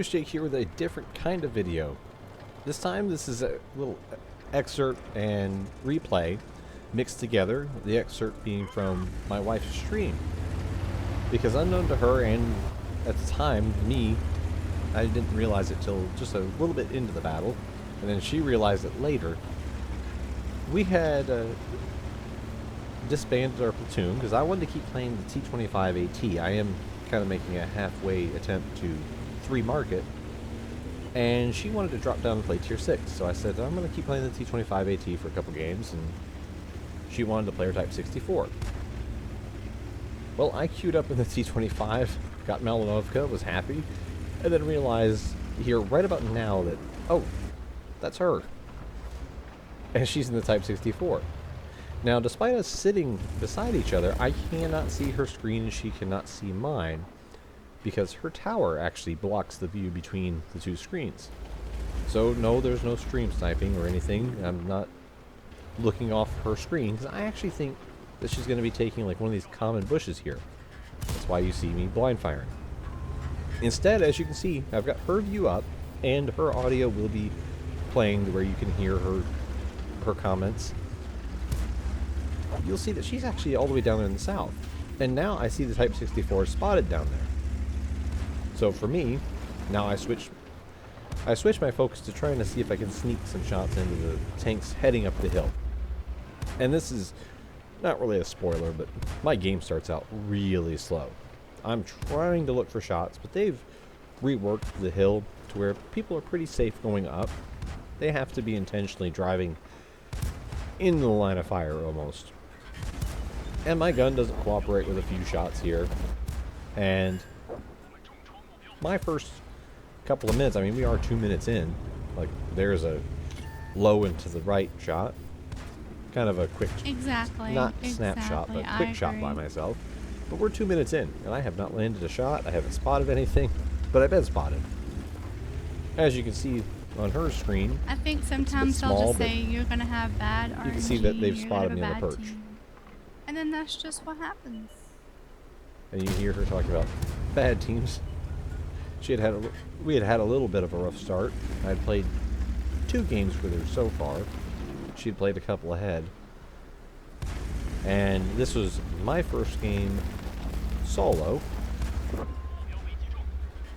Shooter Shake here with a different kind of video. This time this is a little excerpt and replay mixed together, the excerpt being from my wife's stream. Because unknown to her and at the time, me, I didn't realize it till just a little bit into the battle, and then she realized it later. We had disbanded our platoon because I wanted to keep playing the T-25 AT. I am kind of making a halfway attempt to 3-mark it, and she wanted to drop down and play Tier 6. So I said, I'm going to keep playing the T-25 AT for a couple games, and she wanted to play her Type 64. Well, I queued up in the T-25, got Malinovka, was happy, and then realized here right about now that, oh, that's her. And she's in the Type 64. Now, despite us sitting beside each other, I cannot see her screen and she cannot see mine, because her tower actually blocks the view between the two screens. So, no, there's no stream sniping or anything. I'm not looking off her screen, because I actually think that she's going to be taking like one of these common bushes here. That's why you see me blind firing. Instead, as you can see, I've got her view up, and her audio will be playing where you can hear her comments. You'll see that she's actually all the way down there in the south. And now I see the Type 64 spotted down there. So for me, now I switch my focus to trying to see if I can sneak some shots into the tanks heading up the hill. And this is not really a spoiler, but my game starts out really slow. I'm trying to look for shots, but they've reworked the hill to where people are pretty safe going up. They have to be intentionally driving in the line of fire almost. And my gun doesn't cooperate with a few shots here. And my first couple of minutes, I mean, we are 2 minutes in. Like, there's a low and to the right shot. Kind of a quick, not snapshot, but quick shot by myself. But we're 2 minutes in, and I have not landed a shot. I haven't spotted anything, but I've been spotted. As you can see on her screen, I think sometimes they'll just say you're going to have bad RNG. You can see that they've spotted me on the perch. And then that's just what happens. And you hear her talking about bad teams. We had a little bit of a rough start. I'd played 2 games with her so far. She'd played a couple ahead. And this was my first game solo.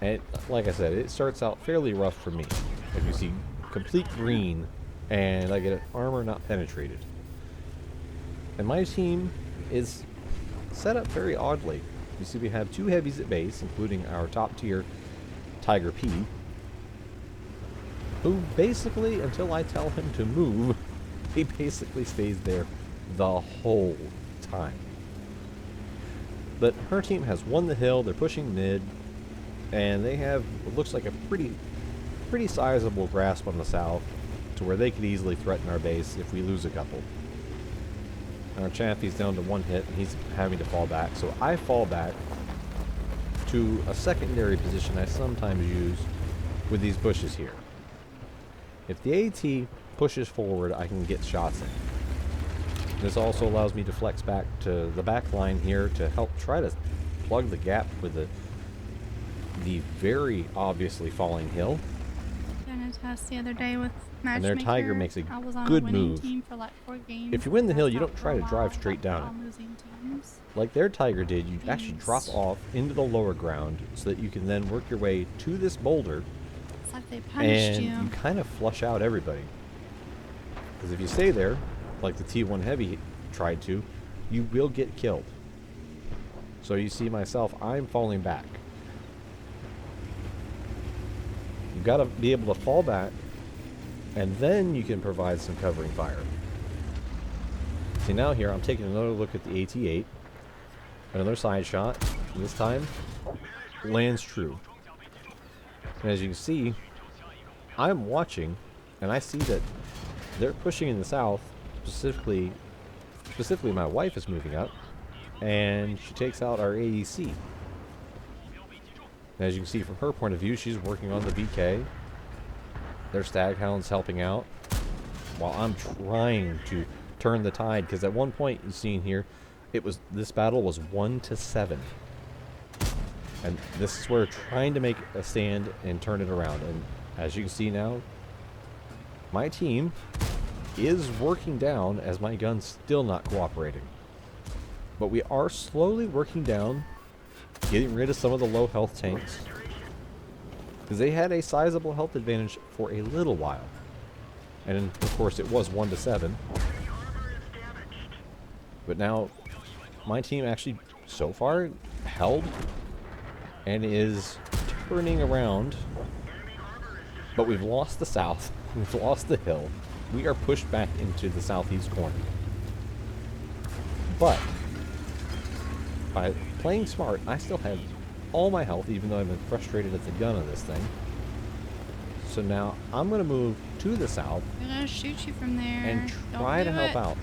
And like I said, it starts out fairly rough for me. Like you see complete green, and I get an armor not penetrated. And my team is set up very oddly. You see we have 2 heavies at base, including our top tier Tiger P, who basically, until I tell him to move, he basically stays there the whole time. But her team has won the hill, they're pushing mid, and they have what looks like a pretty sizable grasp on the south, to where they could easily threaten our base if we lose a couple. Our Chaffee's down to 1 hit, and he's having to fall back, so I fall back to a secondary position I sometimes use with these bushes here. If the AT pushes forward, I can get shots in. This also allows me to flex back to the back line here to help try to plug the gap with the very obviously falling hill. Done a test the other day with Matchmaker. And their Tiger makes a good move. For like 4 games. If you win the hill, you don't try to drive straight down it. Like their Tiger did, you actually drop off into the lower ground so that you can then work your way to this boulder. It's like they punished you. And you kind of flush out everybody. Because if you stay there, like the T1 Heavy tried to, you will get killed. So you see myself, I'm falling back. You've got to be able to fall back, and then you can provide some covering fire. See, now here I'm taking another look at the AT-8. Another side shot. This time lands true. And as you can see, I'm watching, and I see that they're pushing in the south. Specifically my wife is moving up, and she takes out our AEC. And as you can see from her point of view, she's working on the VK. Their Staghound's helping out, while I'm trying to turn the tide, because at one point you've seen here, this battle was 1-7. And this is where trying to make a stand and turn it around. And as you can see now, my team is working down as my gun's still not cooperating. But we are slowly working down, getting rid of some of the low health tanks. Because they had a sizable health advantage for a little while. And of course it was 1-7. But now my team actually so far held and is turning around. But we've lost the south. We've lost the hill. We are pushed back into the southeast corner. But by playing smart, I still have all my health, even though I've been frustrated at the gun of this thing. So now I'm going to move to the south. They're gonna shoot you from there. And try to help out.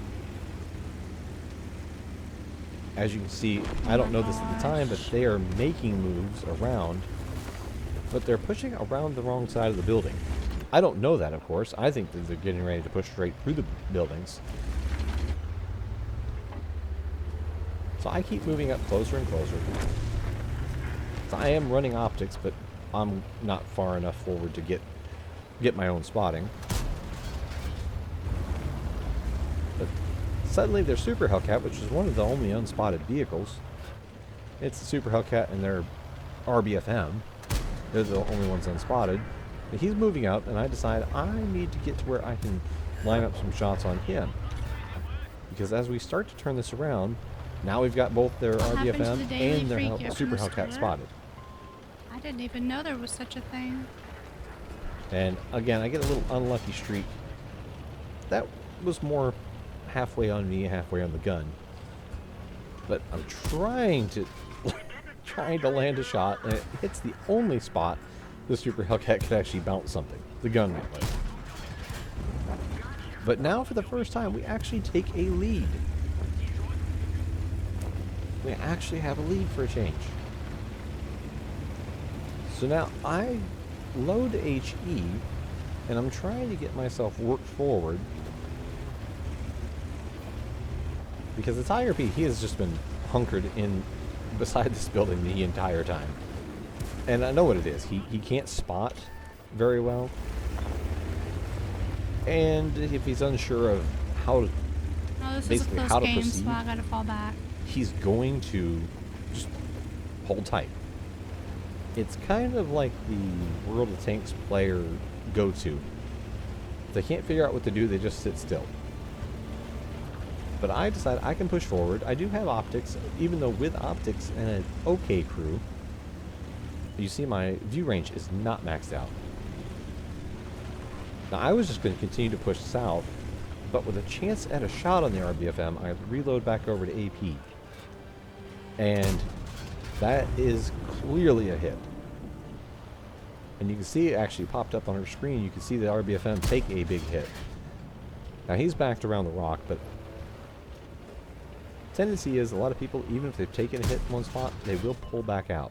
As you can see, I don't know this at the time, but they are making moves around. But they're pushing around the wrong side of the building. I don't know that, of course. I think that they're getting ready to push straight through the buildings. So I keep moving up closer and closer. So I am running optics, but I'm not far enough forward to get my own spotting. But suddenly their Super Hellcat, which is one of the only unspotted vehicles. It's the Super Hellcat and their RBFM. They're the only ones unspotted. But he's moving out, and I decide I need to get to where I can line up some shots on him. Because as we start to turn this around, now we've got both their RBFM and their Super Hellcat spotted. I didn't even know there was such a thing. And again, I get a little unlucky streak. That was more halfway on me, halfway on the gun. But I'm trying to land a shot, and it hits the only spot the Super Hellcat could actually bounce something. The gun went away. But now, for the first time, we actually take a lead. We actually have a lead for a change. So now I load HE, and I'm trying to get myself worked forward. Because the Tiger P, he has just been hunkered in beside this building the entire time. And I know what it is. He can't spot very well. And if he's unsure of how to, this basically is a how close to game, proceed, so I gotta fall back. he's going to just hold tight. It's kind of like the World of Tanks player go-to. If they can't figure out what to do, they just sit still. But I decide I can push forward. I do have optics, even though with optics and an okay crew, you see my view range is not maxed out. Now I was just going to continue to push south, but with a chance at a shot on the RBFM, I reload back over to AP. And that is clearly a hit. And you can see it actually popped up on her screen. You can see the RBFM take a big hit. Now he's backed around the rock, but tendency is a lot of people, even if they've taken a hit in one spot, they will pull back out.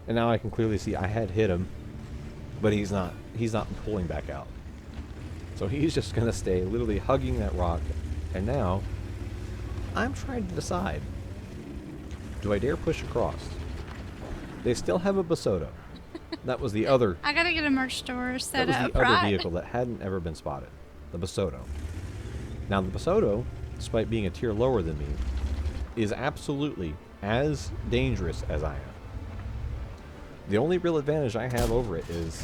And now I can clearly see I had hit him, but he's not pulling back out. So he's just going to stay literally hugging that rock. And now I'm trying to decide, do I dare push across? They still have a Basotto. That was the other. I gotta get a merch store set up, That was the other right? vehicle that hadn't ever been spotted. The Basotto. Now the Basotto, despite being a tier lower than me, is absolutely as dangerous as I am. The only real advantage I have over it is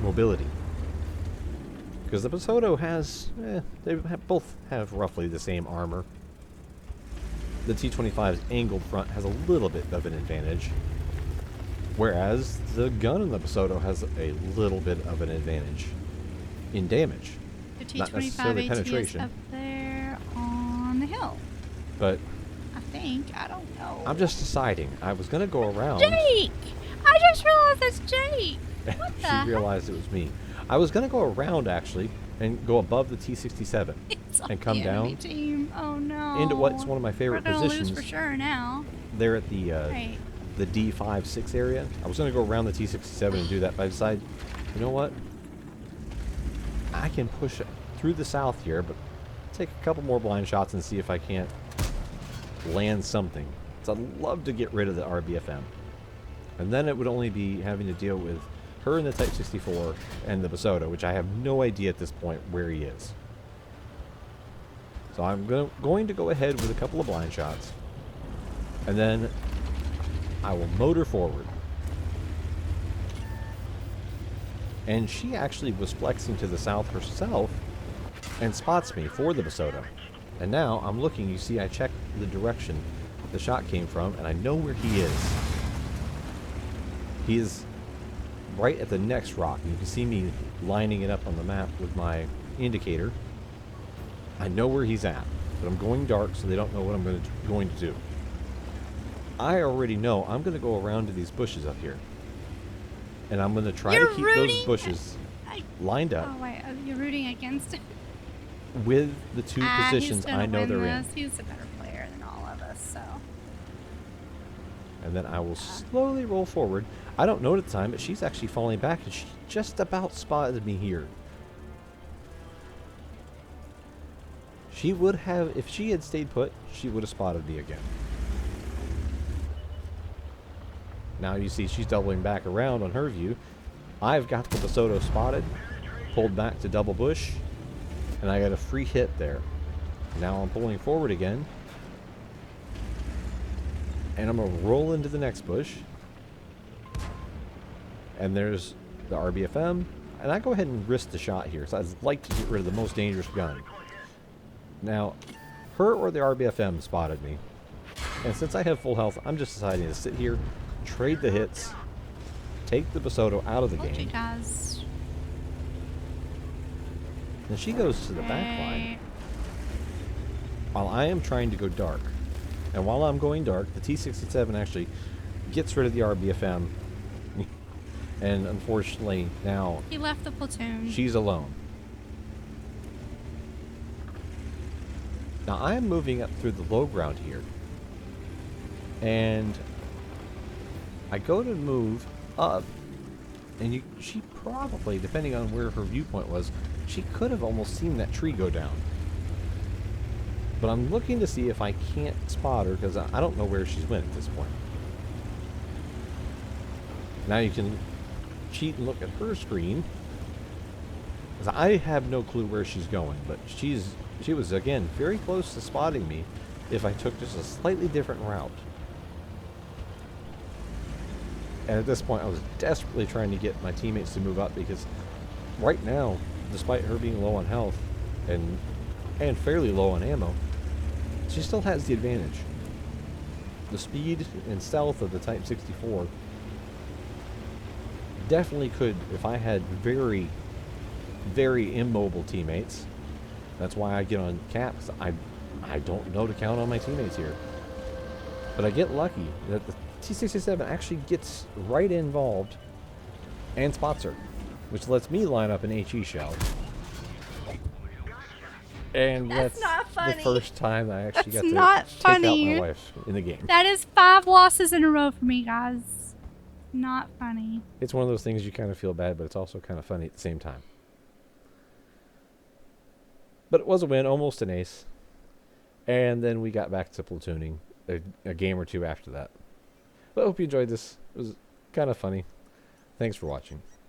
mobility. Because the Basotto has, both have roughly the same armor. The T-25's angled front has a little bit of an advantage, whereas the gun in the Basotto has a little bit of an advantage in damage. The Not T-25 necessarily AT is penetration. up there on the hill. But I think. I don't know. I'm just deciding. I was going to go around. Jake! I just realized it's Jake! What the She realized it was me. I was going to go around, actually, and go above the T-67 It's on and come the enemy down team. Oh no. into what's one of my favorite We're gonna positions. lose for sure now. They're at the Right. the D5-6 area. I was going to go around the T-67 and do that, but I decided, you know what? I can push it through the south here, but take a couple more blind shots and see if I can't land something. So I'd love to get rid of the RBFM. And then it would only be having to deal with her in the Type 64 and the Basota, which I have no idea at this point where he is. So I'm going to go ahead with a couple of blind shots. And then I will motor forward. And she actually was flexing to the south herself and spots me for the Basota. And now I'm looking, you see I checked the direction the shot came from, and I know where he is. He is right at the next rock. You can see me lining it up on the map with my indicator. I know where he's at, but I'm going dark so they don't know what I'm going to do. I already know I'm going to go around to these bushes up here. And I'm going to try to keep those bushes lined up. Oh, wait. You're rooting against him? With the two positions I know they're in. He's a better player than all of us, so. And then I will slowly roll forward. I don't know at the time, but she's actually falling back, and she just about spotted me here. She would have, if she had stayed put, she would have spotted me again. Now you see she's doubling back around on her view. I've got the Basota spotted, pulled back to double bush, and I got a free hit there. Now I'm pulling forward again. And I'm going to roll into the next bush. And there's the RBFM. And I go ahead and risk the shot here. So I'd like to get rid of the most dangerous gun. Now, her or the RBFM spotted me. And since I have full health, I'm just deciding to sit here, trade the hits, take the Basota out of the game. Does. And she goes to the back line. While I am trying to go dark. And while I'm going dark, the T-67 actually gets rid of the RBFM. And unfortunately, now he left the platoon. She's alone. Now I am moving up through the low ground here. And I go to move up. And she probably, depending on where her viewpoint was, she could have almost seen that tree go down. But I'm looking to see if I can't spot her, because I don't know where she's went at this point. Now you can cheat and look at her screen. Because I have no clue where she's going, but she was, again, very close to spotting me if I took just a slightly different route. And at this point, I was desperately trying to get my teammates to move up, because right now, despite her being low on health and fairly low on ammo, she still has the advantage. The speed and stealth of the Type 64 definitely could, if I had very, very immobile teammates. That's why I get on caps. I don't know to count on my teammates here. But I get lucky that the T-67 actually gets right involved and spots her, which lets me line up an HE shell. And that's not funny. The first time I actually got to take out my wife in the game. That is 5 losses in a row for me, guys. Not funny. It's one of those things you kind of feel bad, but it's also kind of funny at the same time. But it was a win, almost an ace. And then we got back to platooning a game or two after that. But I hope you enjoyed this. It was kind of funny. Thanks for watching.